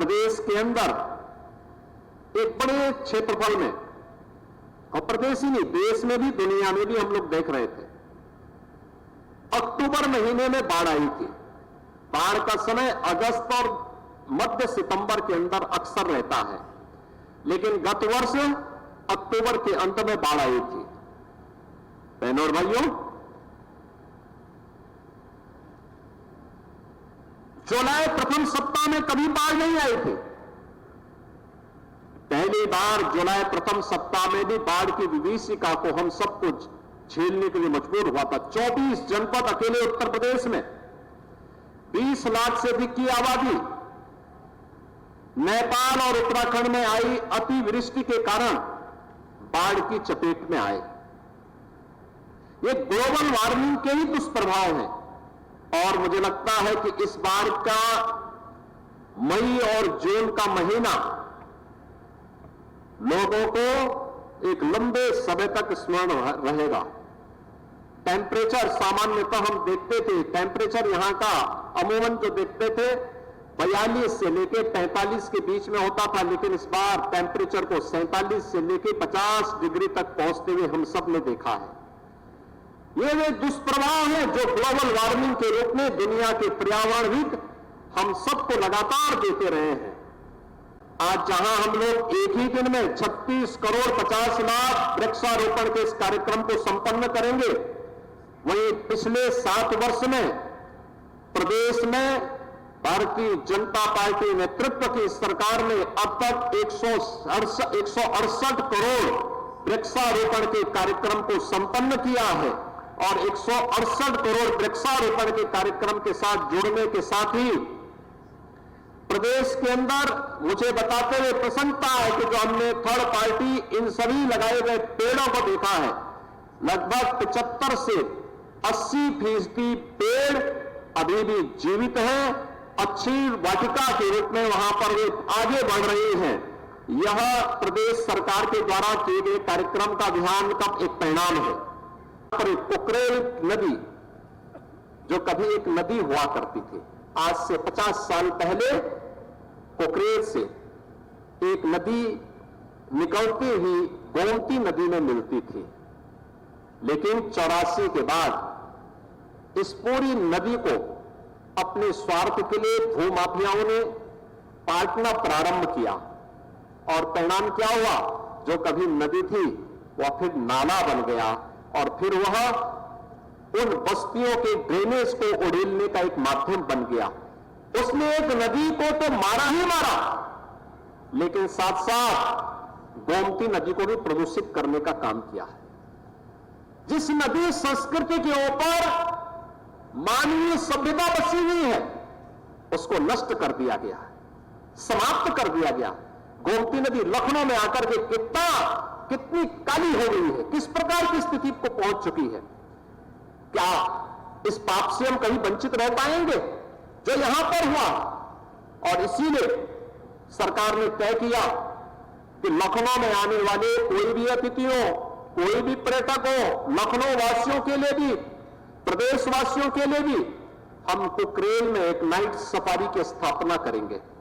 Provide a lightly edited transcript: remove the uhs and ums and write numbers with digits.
प्रदेश के अंदर एक बड़े क्षेत्रफल में, और प्रदेश ही नहीं देश में भी दुनिया में भी हम लोग देख रहे थे, अक्टूबर महीने में बाढ़ आई थी। बाढ़ का समय अगस्त और मध्य सितंबर के अंदर अक्सर रहता है, लेकिन गत वर्ष अक्टूबर के अंत में बाढ़ आई थी। बहनों और भाइयों, जुलाई प्रथम सप्ताह में कभी बाढ़ नहीं आई थी। पहली बार जुलाई प्रथम सप्ताह में भी बाढ़ की विभीषिका को हम सब कुछ झेलने के लिए मजबूर हुआ था। 24 जनपद अकेले उत्तर प्रदेश में, 20 लाख से अधिक की आबादी, नेपाल और उत्तराखंड में आई अतिवृष्टि के कारण बाढ़ की चपेट में आए। ये ग्लोबल वार्मिंग के ही दुष्प्रभाव हैं, और मुझे लगता है कि इस बार का मई और जून का महीना लोगों को एक लंबे समय तक स्मरण रहेगा। टेम्परेचर सामान्यतः हम देखते थे, टेम्परेचर यहां का अमूमन जो देखते थे 42 से लेकर 45 के बीच में होता था, लेकिन इस बार टेम्परेचर को 47 से लेकर 50 डिग्री तक पहुंचते हुए हम सब ने देखा है। ये वे दुष्प्रभाव हैं जो ग्लोबल वार्मिंग के रूप में दुनिया के पर्यावरणविद हम सबको लगातार देते रहे हैं। आज जहां हम लोग एक ही दिन में 36 करोड़ 50 लाख वृक्षारोपण के इस कार्यक्रम को संपन्न करेंगे, वहीं पिछले 7 वर्ष में प्रदेश में भारतीय जनता पार्टी नेतृत्व की सरकार ने अब तक 168 करोड़ वृक्षारोपण के कार्यक्रम को संपन्न किया है, और 168 करोड़ वृक्षारोपण के कार्यक्रम के साथ जुड़ने के साथ ही प्रदेश के अंदर मुझे बताते हुए प्रसन्नता है कि जो हमने थर्ड पार्टी इन सभी लगाए गए पेड़ों को देखा है, लगभग 75 से 80% पेड़ अभी भी जीवित हैं, अच्छी वाटिका के रूप में वहां पर वे आगे बढ़ रही हैं। यह प्रदेश सरकार के द्वारा किए गए कार्यक्रम का अभियान का एक परिणाम है। पर एक कुकरेल नदी, जो कभी एक नदी हुआ करती थी, आज से 50 साल पहले कुकरेल से एक नदी निकलती ही गोमती नदी में मिलती थी, लेकिन 84 के बाद इस पूरी नदी को अपने स्वार्थ के लिए भूमाफियाओं ने पाटना प्रारंभ किया, और परिणाम क्या हुआ? जो कभी नदी थी वह फिर नाला बन गया, और फिर वह उन बस्तियों के ड्रेनेज को उड़ेलने का एक माध्यम बन गया। उसने एक नदी को तो मारा ही मारा, लेकिन साथ साथ गोमती नदी को भी प्रदूषित करने का काम किया है। जिस नदी संस्कृति के ऊपर मानवीय सभ्यता बसी हुई है, उसको नष्ट कर दिया गया, समाप्त कर दिया गया। गोमती नदी लखनऊ में आकर के कितनी काली हो गई है, किस प्रकार की स्थिति को पहुंच चुकी है। क्या इस पाप से हम कहीं वंचित रह पाएंगे जो यहां पर हुआ? और इसीलिए सरकार ने तय किया कि लखनऊ में आने वाले कोई भी अतिथियों, कोई भी पर्यटक हो, लखनऊ वासियों के लिए भी, प्रदेशवासियों के लिए भी हम कुकरेल में एक नाइट सफारी की स्थापना करेंगे।